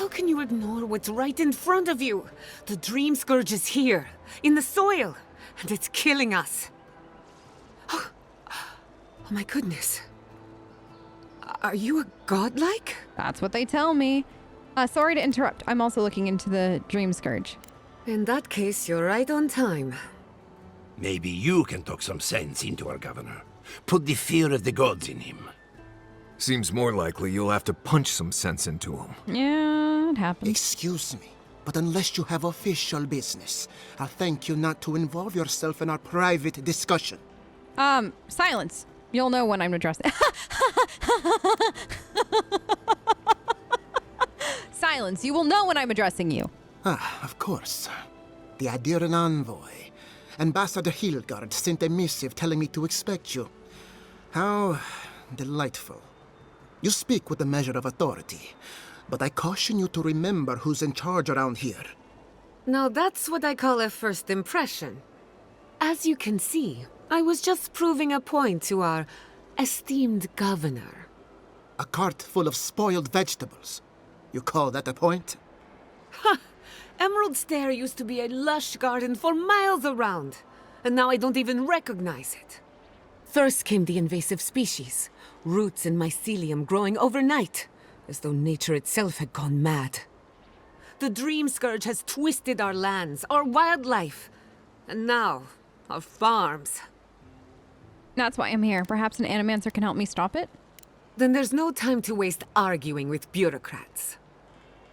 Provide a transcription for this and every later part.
How can you ignore what's right in front of you? The Dream Scourge is here, in the soil, and it's killing us. Oh my goodness. Are you a godlike? That's what they tell me. Sorry to interrupt. I'm also looking into the Dream Scourge. In that case, you're right on time. Maybe you can talk some sense into our governor. Put the fear of the gods in him. Seems more likely you'll have to punch some sense into him. Yeah, it happens. Excuse me, but unless you have official business, I'll thank you not to involve yourself in our private discussion. Silence. You'll know when I'm addressing. Silence. You will know when I'm addressing you. Of course. The Adiran envoy, Ambassador Hilgard, sent a missive telling me to expect you. How delightful. You speak with a measure of authority, but I caution you to remember who's in charge around here. Now that's what I call a first impression. As you can see, I was just proving a point to our esteemed governor. A cart full of spoiled vegetables. You call that a point? Ha! Emerald Stair used to be a lush garden for miles around, and now I don't even recognize it. First came the invasive species, roots and mycelium growing overnight, as though nature itself had gone mad. The Dream Scourge has twisted our lands, our wildlife, and now, our farms. That's why I'm here. Perhaps an animancer can help me stop it? Then there's no time to waste arguing with bureaucrats.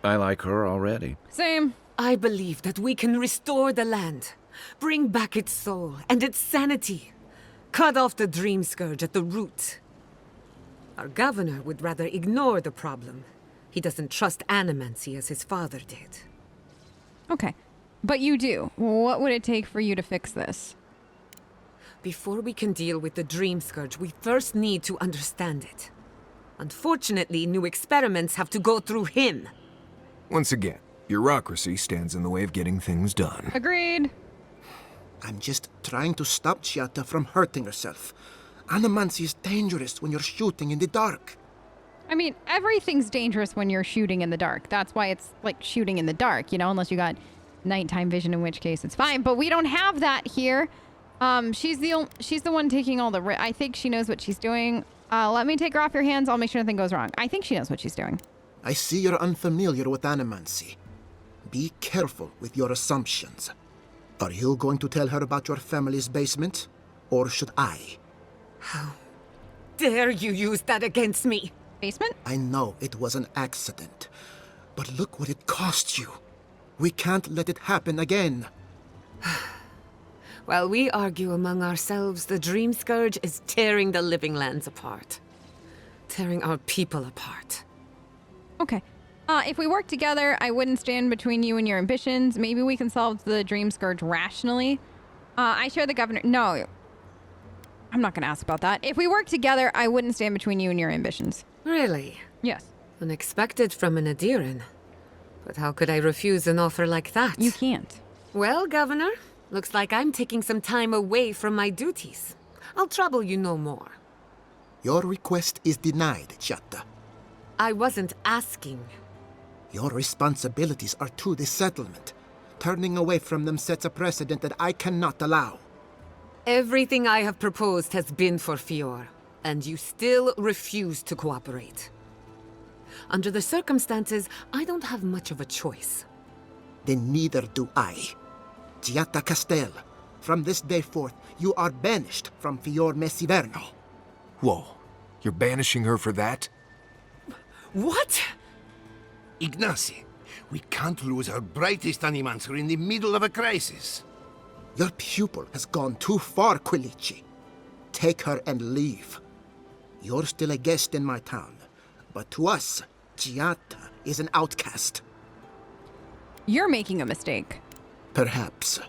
I like her already. Same. I believe that we can restore the land, bring back its soul and its sanity, cut off the Dream Scourge at the root. Our governor would rather ignore the problem. He doesn't trust animancy as his father did. Okay. But you do. What would it take for you to fix this? Before we can deal with the Dream Scourge, we first need to understand it. Unfortunately, new experiments have to go through him. Once again, bureaucracy stands in the way of getting things done. Agreed. I'm just trying to stop Chiata from hurting herself. Animancy is dangerous when you're shooting in the dark. I mean, everything's dangerous when you're shooting in the dark. That's why it's like shooting in the dark, you know, unless you got nighttime vision, in which case it's fine. But we don't have that here. She's the one taking all the I think she knows what she's doing. Let me take her off your hands. I'll make sure nothing goes wrong. I think she knows what she's doing. I see you're unfamiliar with animancy. Be careful with your assumptions. Are you going to tell her about your family's basement? Or should I? How dare you use that against me? Basement? I know it was an accident, but look what it cost you. We can't let it happen again. While we argue among ourselves, the Dream Scourge is tearing the living lands apart. Tearing our people apart. Okay. If we work together, I wouldn't stand between you and your ambitions. Maybe we can solve the Dream Scourge rationally. I share the governor... No. I'm not going to ask about that. If we work together, I wouldn't stand between you and your ambitions. Really? Yes. Unexpected from an Adiran. But how could I refuse an offer like that? You can't. Well, Governor, looks like I'm taking some time away from my duties. I'll trouble you no more. Your request is denied, Chiata. I wasn't asking. Your responsibilities are to the settlement. Turning away from them sets a precedent that I cannot allow. Everything I have proposed has been for Fior, and you still refuse to cooperate. Under the circumstances, I don't have much of a choice. Then neither do I. Chiata Castel, from this day forth, you are banished from Fior Messiverno. Whoa, you're banishing her for that? What? Ignacy, we can't lose our brightest animancer in the middle of a crisis. Your pupil has gone too far, Quilici. Take her and leave. You're still a guest in my town, but to us, Chiata is an outcast. You're making a mistake. Perhaps.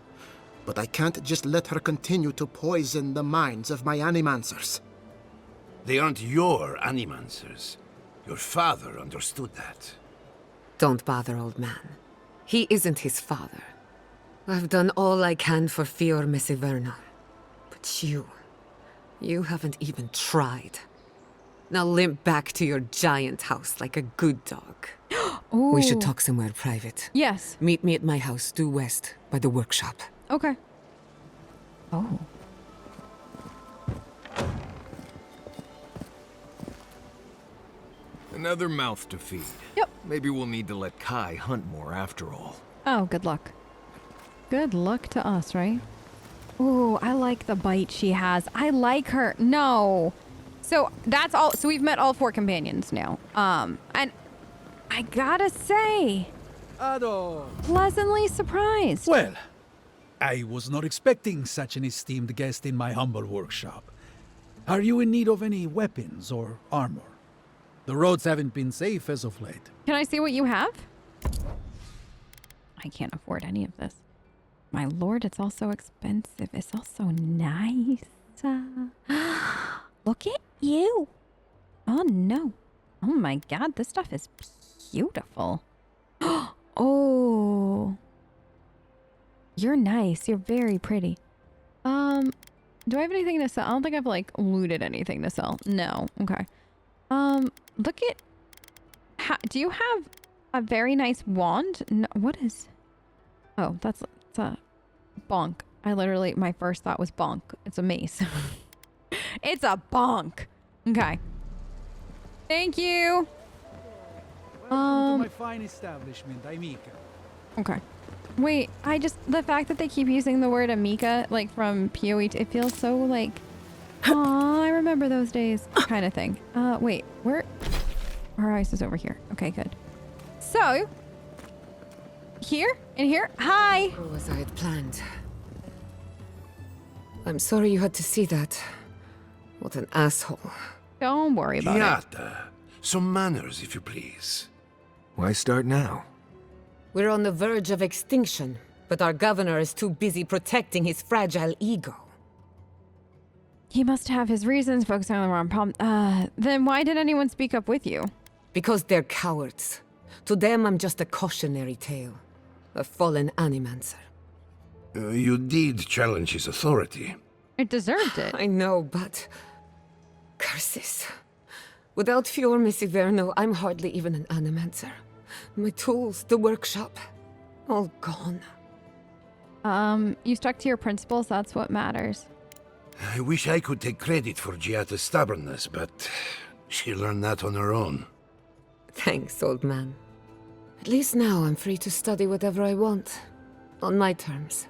But I can't just let her continue to poison the minds of my animancers. They aren't your animancers. Your father understood that. Don't bother, old man. He isn't his father. I've done all I can for Fior Messiverno. But you haven't even tried. Now limp back to your giant house like a good dog. Oh. We should talk somewhere private. Yes. Meet me at my house due west, by the workshop. Okay. Oh. Another mouth to feed. Yep. Maybe we'll need to let Kai hunt more after all. Oh, good luck. Good luck to us, right? Ooh, I like the bite she has. I like her. No. So that's all. So we've met all 4 companions now. And I gotta say, pleasantly surprised. Well, I was not expecting such an esteemed guest in my humble workshop. Are you in need of any weapons or armor? The roads haven't been safe as of late. Can I see what you have? I can't afford any of this. My lord, it's also expensive. It's also nice. Look at you. Oh, no. Oh, my God. This stuff is beautiful. Oh. You're nice. You're very pretty. Do I have anything to sell? I don't think I've, like, looted anything to sell. No. Okay. Look at... do you have a very nice wand? No, what is... Oh, it's a bonk. I literally... My first thought was bonk. It's a mace. It's a bonk. Okay. Thank you. Welcome to my fine establishment, Amika. Okay. Wait, the fact that they keep using the word Amika, like from PoE, it feels so like, aw, I remember those days kind of thing. Wait, our ice is over here. Okay, good. So, in here, hi. Or as I had planned. I'm sorry you had to see that. What an asshole. Don't worry about it. Giata, some manners, if you please. Why start now? We're on the verge of extinction, but our governor is too busy protecting his fragile ego. He must have his reasons focusing on the wrong problem. Then why did anyone speak up with you? Because they're cowards. To them, I'm just a cautionary tale. A fallen animancer. You did challenge his authority. It deserved it. I know, but... Curses. Without Fior Messiverno, I'm hardly even an animancer. My tools, the workshop, all gone. You stuck to your principles, that's what matters. I wish I could take credit for Giata's stubbornness, but she learned that on her own. Thanks, old man. At least now I'm free to study whatever I want. On my terms.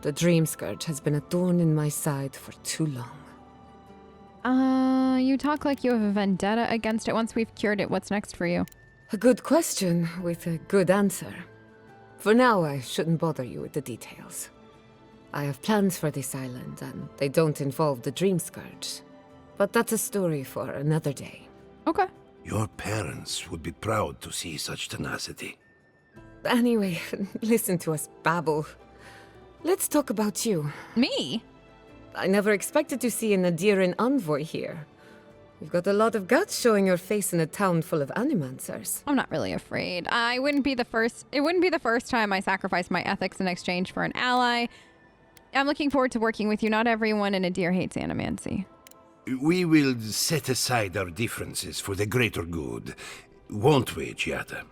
The Dream Scourge has been a thorn in my side for too long. You talk like you have a vendetta against it. Once we've cured it, what's next for you? A good question with a good answer. For now, I shouldn't bother you with the details. I have plans for this island, and they don't involve the Dream Scourge. But that's a story for another day. Okay. Your parents would be proud to see such tenacity. Anyway, listen to us babble. Let's talk about you. Me? I never expected to see an Adiran envoy here. You've got a lot of guts showing your face in a town full of animancers. I'm not really afraid. It wouldn't be the first time I sacrificed my ethics in exchange for an ally. I'm looking forward to working with you. Not everyone in Adir hates animancy. We will set aside our differences for the greater good, won't we, Giata?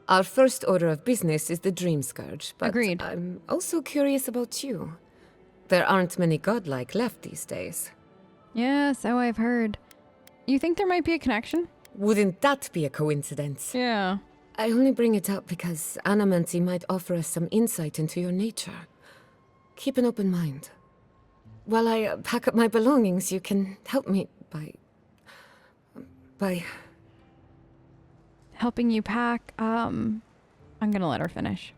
Our first order of business is the Dream Scourge, but Agreed. I'm also curious about you. There aren't many godlike left these days. Yeah, so I've heard. You think there might be a connection? Wouldn't that be a coincidence? Yeah. I only bring it up because animancy might offer us some insight into your nature. Keep an open mind. While I pack up my belongings, you can help me by... Helping you pack, I'm gonna let her finish.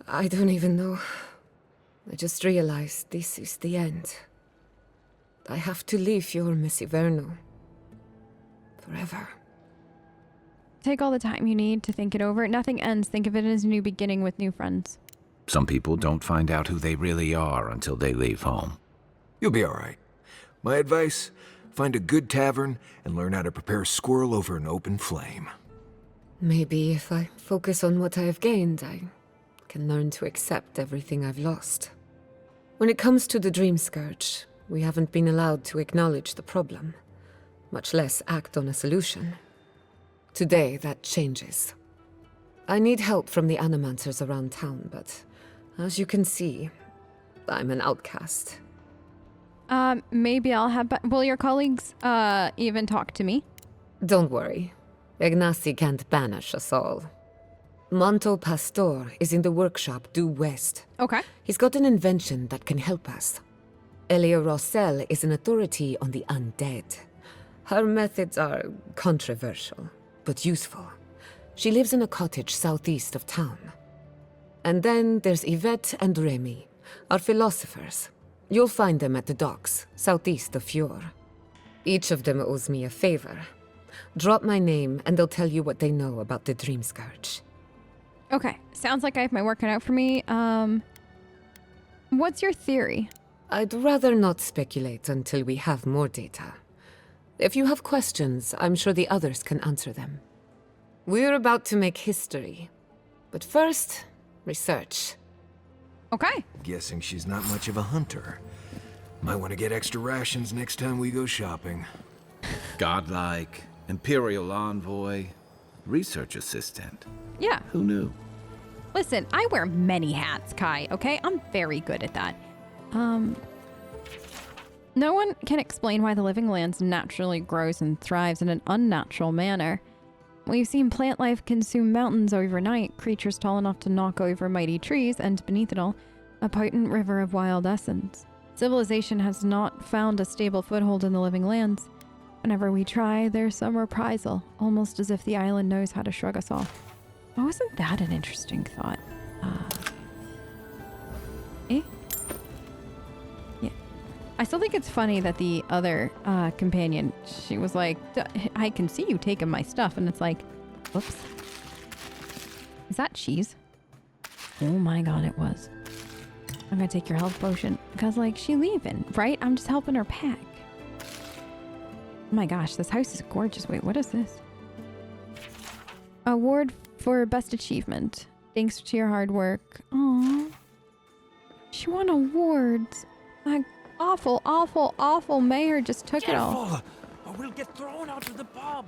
I don't even know. I just realized this is the end. I have to leave your Messiverno. Forever. Take all the time you need to think it over. Nothing ends. Think of it as a new beginning with new friends. Some people don't find out who they really are until they leave home. You'll be all right. My advice, find a good tavern and learn how to prepare a squirrel over an open flame. Maybe if I focus on what I have gained, I can learn to accept everything I've lost. When it comes to the Dream Scourge, we haven't been allowed to acknowledge the problem, much less act on a solution. Today, that changes. I need help from the animancers around town, but as you can see, I'm an outcast. Maybe I'll have... Will your colleagues, even talk to me? Don't worry. Ignacy can't banish us all. Monto Pastor is in the workshop due west. Okay. He's got an invention that can help us. Elia Rossell is an authority on the undead. Her methods are controversial, but useful. She lives in a cottage southeast of town. And then there's Yvette and Remy, our philosophers. You'll find them at the docks, southeast of Fjord. Each of them owes me a favor. Drop my name and they'll tell you what they know about the Dream Scourge. Okay. Sounds like I have my work cut out for me. What's your theory? I'd rather not speculate until we have more data. If you have questions, I'm sure the others can answer them. We're about to make history. But first, research. Okay. Guessing she's not much of a hunter. Might want to get extra rations next time we go shopping. Godlike, Imperial Envoy, Research Assistant. Yeah. Who knew? Listen, I wear many hats, Kai, okay? I'm very good at that. No one can explain why the living lands naturally grows and thrives in an unnatural manner. We've seen plant life consume mountains overnight, creatures tall enough to knock over mighty trees, and beneath it all, a potent river of wild essence. Civilization has not found a stable foothold in the living lands. Whenever we try, there's some reprisal, almost as if the island knows how to shrug us off. Oh, isn't that an interesting thought? Yeah. I still think it's funny that the other companion, she was like, I can see you taking my stuff. And it's like, whoops. Is that cheese? Oh my god, it was. I'm gonna take your health potion. Because, like, she leaving, right? I'm just helping her pack. Oh my gosh, this house is gorgeous. Wait, what is this? Award for best achievement. Thanks to your hard work. Aww. She won awards. My awful, awful, awful mayor just took it all. Careful, or we'll get thrown out of the pub.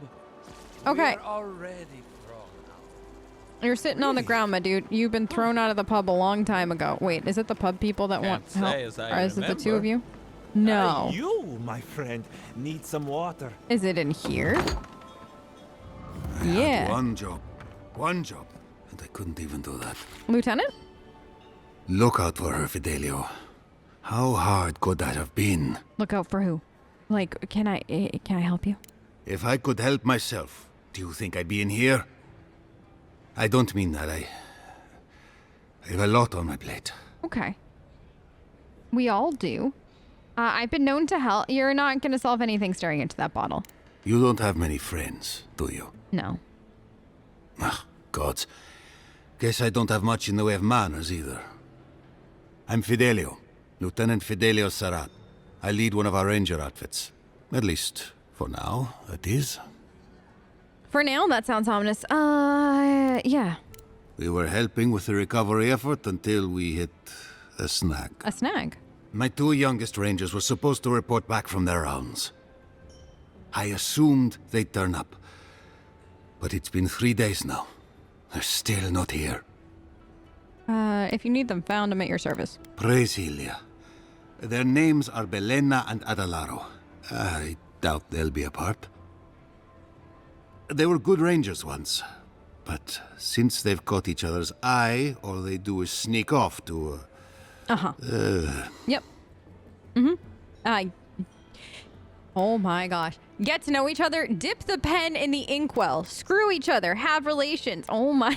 Okay. We're already thrown out. You're sitting on the ground, my dude. You've been thrown out of the pub a long time ago. Wait, is it the pub people that want Can't help? say as I Or is it the two remember. of you? No. You, my friend, need some water. Is it in here? I had Yeah. one job, and I couldn't even do that. Lieutenant? Look out for her, Fidelio. How hard could that have been? Look out for who? Like, can I help you? If I could help myself, do you think I'd be in here? I don't mean that. I have a lot on my plate. Okay. We all do. I've been known to help. You're not going to solve anything staring into that bottle. You don't have many friends, do you? No. Ah, gods. Guess I don't have much in the way of manners either. I'm Fidelio, Lieutenant Fidelio Sarat. I lead one of our ranger outfits. At least, for now, it is. For now, that sounds ominous. Yeah. We were helping with the recovery effort until we hit a snag. A snag. My two youngest rangers were supposed to report back from their rounds. I assumed they'd turn up. But it's been 3 days now. They're still not here. If you need them found, I'm at your service. Praise Ilia. Their names are Belena and Adalaro. I doubt they'll be apart. They were good rangers once. But since they've caught each other's eye, all they do is sneak off to... Yep. Oh my gosh. Get to know each other, dip the pen in the inkwell, screw each other, have relations. Oh my...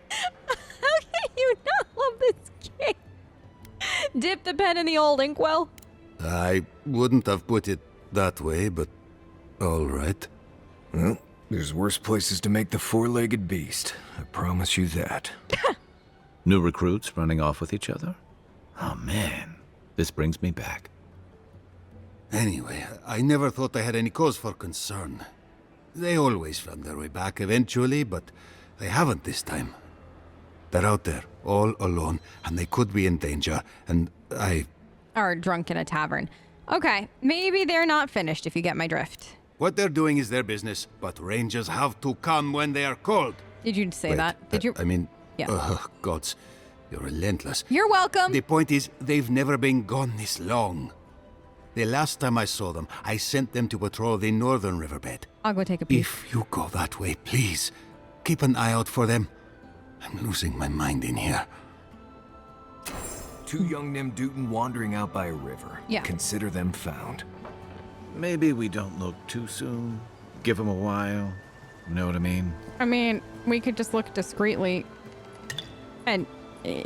How can you not love this game? Dip the pen in the old inkwell. I wouldn't have put it that way, but all right. Well, there's worse places to make the four-legged beast. I promise you that. New recruits running off with each other? Oh man, this brings me back. Anyway, I never thought I had any cause for concern. They always found their way back eventually, but they haven't this time. They're out there, all alone, and they could be in danger, and I... Or drunk in a tavern. Okay, maybe they're not finished if you get my drift. What they're doing is their business, but rangers have to come when they are called. Did you say Wait, that? Did you? I mean, Yeah. gods, you're relentless. You're welcome. The point is, they've never been gone this long. The last time I saw them, I sent them to patrol the northern riverbed. I'll go take a peek. If you go that way, please, keep an eye out for them. I'm losing my mind in here. 2 young Nemdutin wandering out by a river. Yeah. Consider them found. Maybe we don't look too soon. Give them a while. You know what I mean? I mean, we could just look discreetly and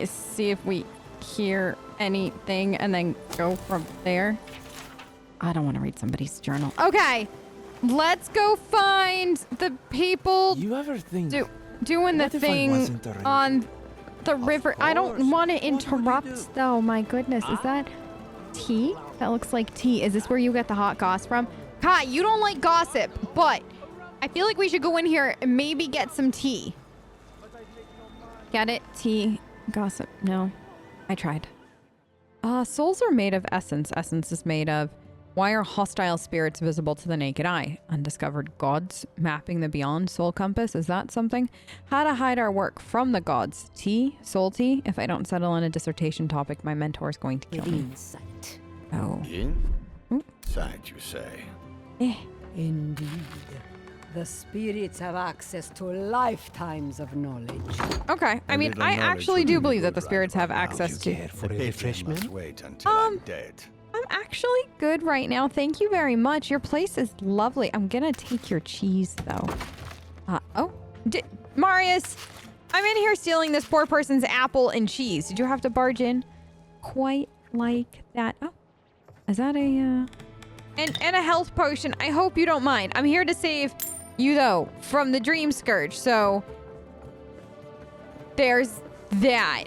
see if we hear anything and then go from there. I don't want to read somebody's journal. Okay, let's go find the people You ever think? doing the What if I thing wasn't a ranger? on the river. I course. don't want to What would you interrupt do? though. My goodness, is that tea? That looks like tea. Is this where you get the hot goss from? Kai, you don't like gossip, but I feel like we should go in here and maybe get some tea. Get it? Tea, gossip. No, I tried. Souls are made of essence. Essence is made of. Why are hostile spirits visible to the naked eye? Undiscovered gods mapping the beyond. Soul compass, is that something? How to hide our work from the gods. Tea? Soul tea? If I don't settle on a dissertation topic, my mentor is going to kill me. Insight. Oh. Sight, you say? Indeed. The spirits have access to lifetimes of knowledge. Okay. I mean, I actually do believe that the spirits have access to. For a refreshment? Wait until I'm dead. I'm actually good right now. Thank you very much. Your place is lovely. I'm gonna take your cheese though. Marius, I'm in here stealing this poor person's apple and cheese. Did you have to barge in? Quite like that. Oh, is that a and a health potion? I hope you don't mind. I'm here to save you though from the dream scourge. So there's that.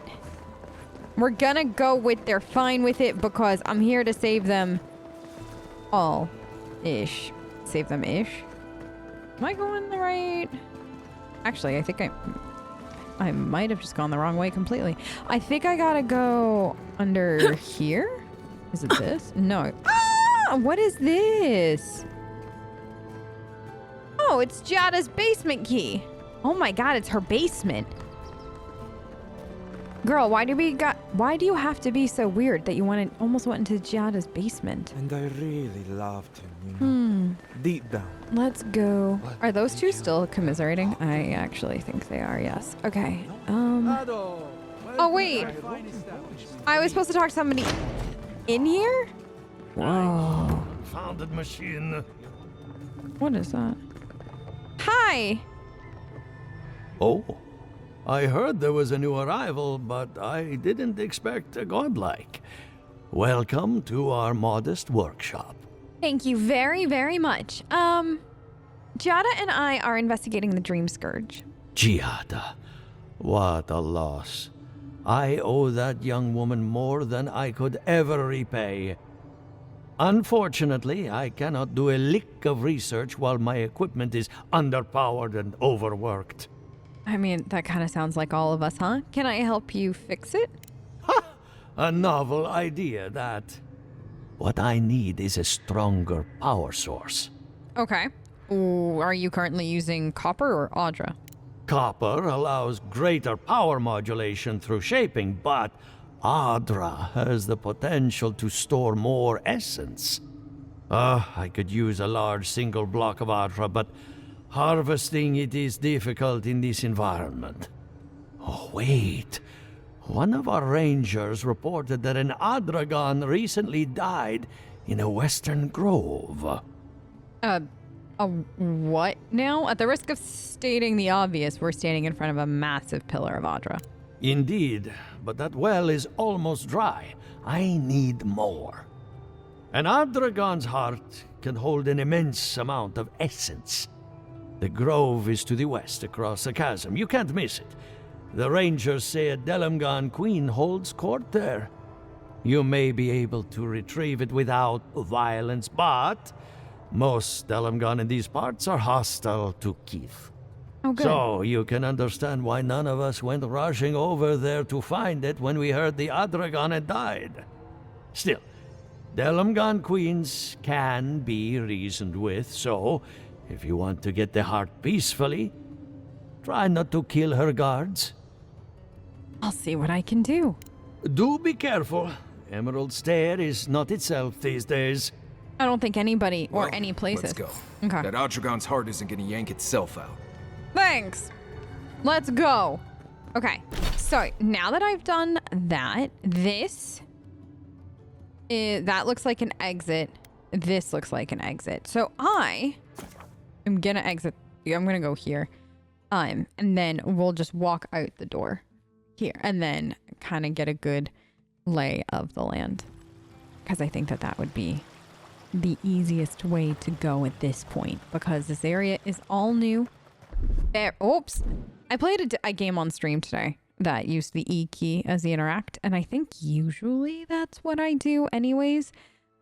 We're gonna go with they're fine with it because I'm here to save them all-ish. Save them-ish? Am I going the right? Actually, I think I might have just gone the wrong way completely. I think I gotta go under here? Is it this? No. Ah! What is this? Oh, it's Jada's basement key. Oh my god, it's her basement. Girl, why do you have to be so weird that you almost went into Jada's basement? And I really loved him, you know. Deep down. Let's go. Are those two still commiserating? I actually think they are, yes. Okay. Oh, wait. I was supposed to talk to somebody in here? Whoa. Founded machine. What is that? Hi. Oh, I heard there was a new arrival, but I didn't expect a godlike. Welcome to our modest workshop. Thank you very, very much. Jada and I are investigating the Dream Scourge. Giada, what a loss. I owe that young woman more than I could ever repay. Unfortunately, I cannot do a lick of research while my equipment is underpowered and overworked. I mean, that kind of sounds like all of us, huh? Can I help you fix it? Ha! A novel idea, that. What I need is a stronger power source. Okay. Ooh, are you currently using copper or Audra? Copper allows greater power modulation through shaping, but Adra has the potential to store more essence. I could use a large single block of Adra, but harvesting it is difficult in this environment. Oh, wait. One of our rangers reported that an Adragon recently died in a western grove. A what now? At the risk of stating the obvious, we're standing in front of a massive pillar of Audra. Indeed, but that well is almost dry. I need more. An Adragon's heart can hold an immense amount of essence. The grove is to the west, across the chasm. You can't miss it. The rangers say a Delamgan queen holds court there. You may be able to retrieve it without violence, but most Delamgan in these parts are hostile to Keith. Oh, good. So you can understand why none of us went rushing over there to find it when we heard the Adragon had died. Still, Delumgan queens can be reasoned with, so if you want to get the heart peacefully, try not to kill her guards. I'll see what I can do. Do be careful. Emerald Stair is not itself these days. I don't think anybody or Well, any places. Let's go. Okay. That Outragon's heart isn't gonna yank itself out. Thanks. Let's go. Okay. So now that I've done that, that looks like an exit. This looks like an exit. So I am gonna exit. I'm gonna go here. And then we'll just walk out the door here and then kind of get a good lay of the land. Because I think that would be the easiest way to go at this point, because this area is all new. Oops. I played a game on stream today that used the E key as the interact, and I think usually that's what I do anyways.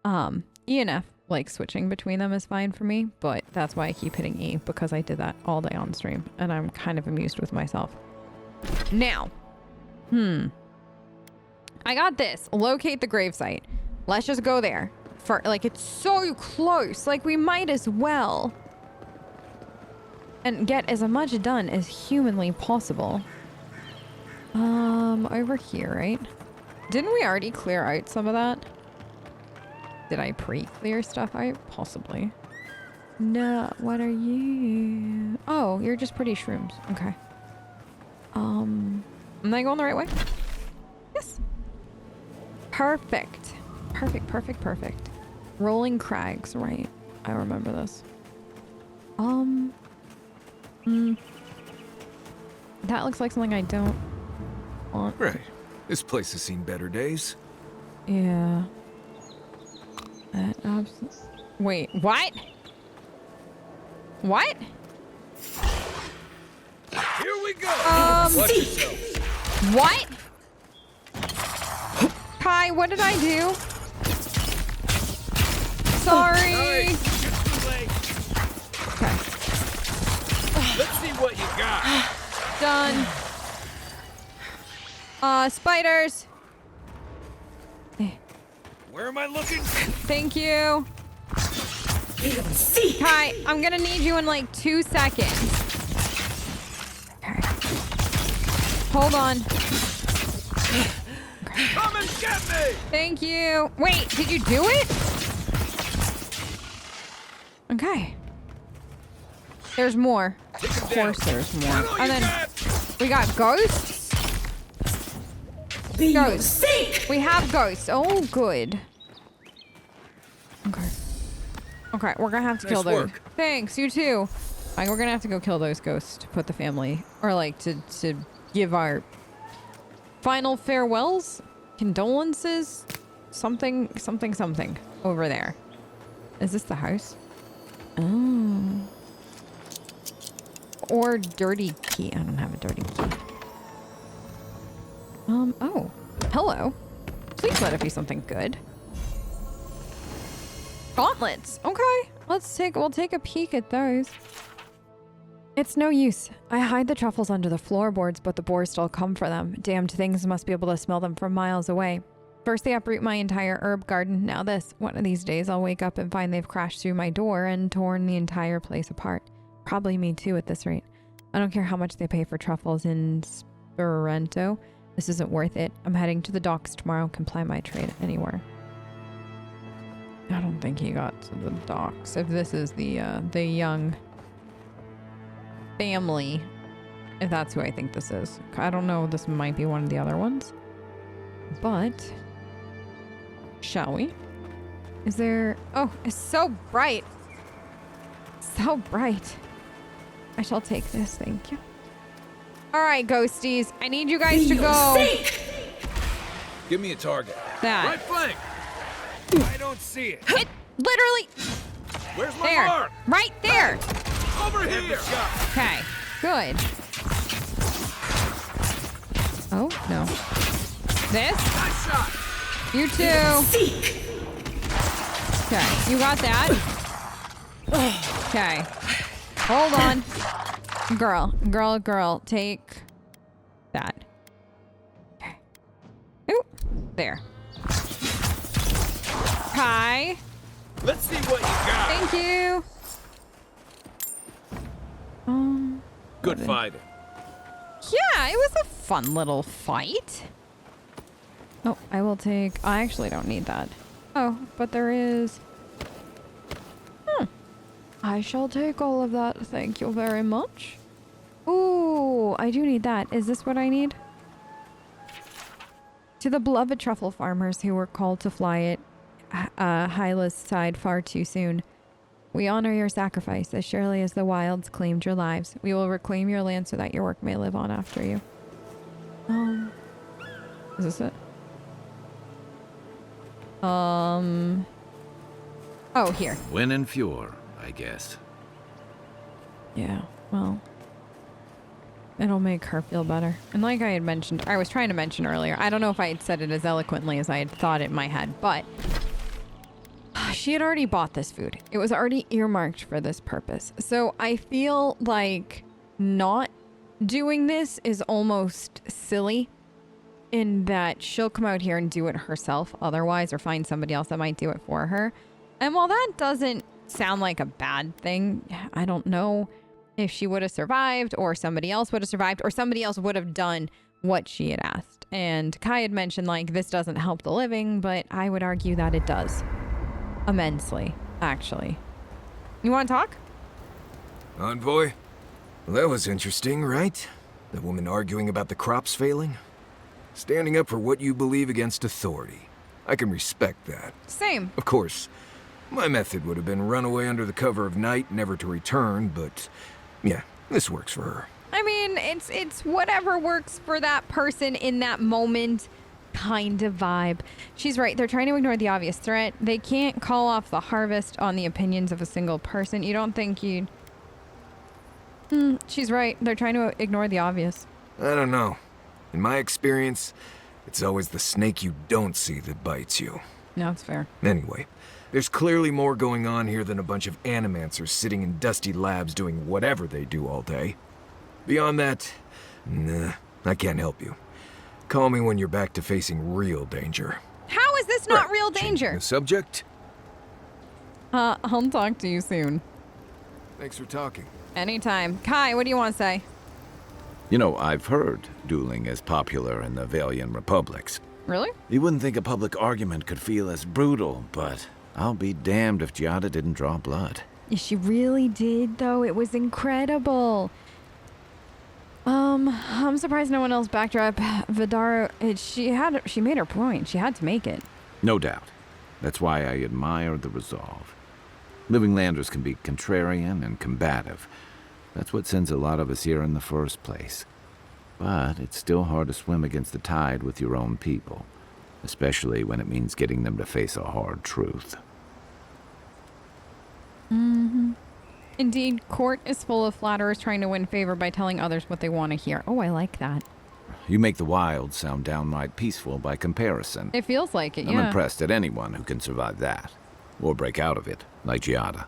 ENF, like switching between them is fine for me, but that's why I keep hitting E, because I did that all day on stream, and I'm kind of amused with myself. Now, I got this. Locate the gravesite. Let's just go there. Like, it's so close. Like, we might as well. And get as much done as humanly possible. Over here, right? Didn't we already clear out some of that? Did I pre-clear stuff out? Possibly. No, what are you? Oh, you're just pretty shrooms. Okay. Am I going the right way? Yes. Perfect. Perfect, perfect, perfect. Rolling crags, right. I remember this. That looks like something I don't want. Right. This place has seen better days. Yeah. Wait, what? What? Here we go! Watch yourself. What? Kai, what did I do? Sorry. Okay. Let's see what you got. Done. Spiders. Where am I looking? Thank you. Kai, I'm gonna need you in like 2 seconds. Okay. Hold on. Okay. Come and get me! Thank you. Wait, did you do it? Okay. There's more. Of course there's more. And then we got ghosts. Ghosts. We have ghosts. Oh, good. Okay. Okay, we're gonna have to kill those. Thanks, you too. Like, we're gonna have to go kill those ghosts to put the family, or like to give our final farewells, condolences, something over there. Is this the house? Oh. Or dirty key. I don't have a dirty key. Oh. Hello. Please let it be something good. Gauntlets. Okay. We'll take a peek at those. It's no use. I hide the truffles under the floorboards, but the boars still come for them. Damned things must be able to smell them from miles away. First they uproot my entire herb garden, now this. One of these days I'll wake up and find they've crashed through my door and torn the entire place apart. Probably me too at this rate. I don't care how much they pay for truffles in Sperento. This isn't worth it. I'm heading to the docks tomorrow, can ply my trade anywhere. I don't think he got to the docks. If this is the young family, if that's who I think this is. I don't know, this might be one of the other ones. But, shall we? Is there... Oh, it's so bright. So bright. I shall take this, thank you. Alright, ghosties. I need you guys to go. Give me a target. That. Right flank. I don't see it. It literally... Where's my there. mark? Right there. Over here. Okay, good. Oh, no. This? Nice shot. You too. Okay, you got that? Okay. Hold on. Girl, take that. Okay. Ooh, there. Kai. Let's see what you got. Thank you. Good fighting. Yeah, it was a fun little fight. Oh, I will take... I actually don't need that. Oh, but there is... I shall take all of that. Thank you very much. Ooh, I do need that. Is this what I need? To the beloved truffle farmers who were called to fly it Hyla's side far too soon. We honor your sacrifice as surely as the wilds claimed your lives. We will reclaim your land so that your work may live on after you. Is this it? Oh, here. Win and Fjord, I guess. Yeah, well, it'll make her feel better. And like I had mentioned, I was trying to mention earlier, I don't know if I had said it as eloquently as I had thought it in my head, but she had already bought this food. It was already earmarked for this purpose. So I feel like not doing this is almost silly in that she'll come out here and do it herself otherwise, or find somebody else that might do it for her. And while that doesn't sound like a bad thing, I don't know if she would have survived, or somebody else would have survived, or somebody else would have done what she had asked. And Kai had mentioned, like, this doesn't help the living, but I would argue that it does. Immensely, actually. You want to talk? Envoy? Well, that was interesting, right? The woman arguing about the crops failing? Standing up for what you believe against authority. I can respect that. Same. Of course, my method would have been run away under the cover of night, never to return, but yeah, this works for her. I mean, it's whatever works for that person in that moment kind of vibe. She's right. They're trying to ignore the obvious threat. They can't call off the harvest on the opinions of a single person. You don't think you'd... she's right. They're trying to ignore the obvious. I don't know. In my experience, it's always the snake you don't see that bites you. No, that's fair. Anyway, there's clearly more going on here than a bunch of animancers sitting in dusty labs doing whatever they do all day. Beyond that, nah, I can't help you. Call me when you're back to facing real danger. How is this not real danger? Changing the subject? I'll talk to you soon. Thanks for talking. Anytime. Kai, what do you want to say? You know, I've heard dueling is popular in the Valian republics. Really? You wouldn't think a public argument could feel as brutal, but I'll be damned if Giada didn't draw blood. She really did, though. It was incredible. I'm surprised no one else backed her up. Vidara, she made her point. She had to make it. No doubt. That's why I admire the resolve. Living Landers can be contrarian and combative. That's what sends a lot of us here in the first place. But it's still hard to swim against the tide with your own people, especially when it means getting them to face a hard truth. Indeed, court is full of flatterers trying to win favor by telling others what they want to hear. Oh, I like that. You make the wild sound downright peaceful by comparison. It feels like it, yeah. I'm impressed at anyone who can survive that, or break out of it, like Giada.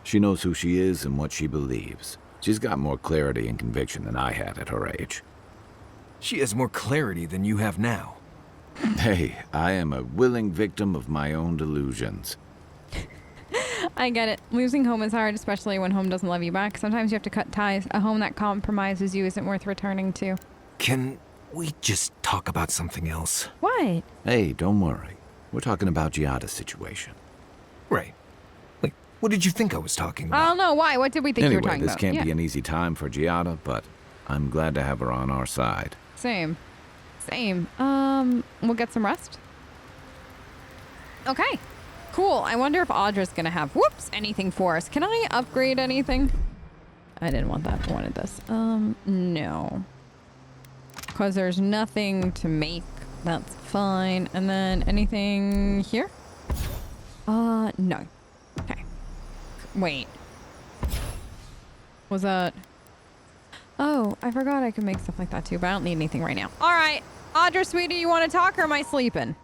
She knows who she is and what she believes. She's got more clarity and conviction than I had at her age. She has more clarity than you have now. Hey, I am a willing victim of my own delusions. I get it. Losing home is hard, especially when home doesn't love you back. Sometimes you have to cut ties. A home that compromises you isn't worth returning to. Can we just talk about something else? What? Hey, don't worry. We're talking about Giada's situation. Right. Wait, what did you think I was talking about? I don't know. Why? What did we think you were Anyway, talking this about? can't be an easy time for Giada, but I'm glad to have her on our side. Same. We'll get some rest. Okay. Cool. I wonder if Audra's gonna have, anything for us. Can I upgrade anything? I didn't want that. I wanted this. No. Because there's nothing to make. That's fine. And then anything here? No. Okay. Wait. Was that... Oh, I forgot I could make stuff like that too, but I don't need anything right now. All right. Audra, sweetie, you want to talk or am I sleeping?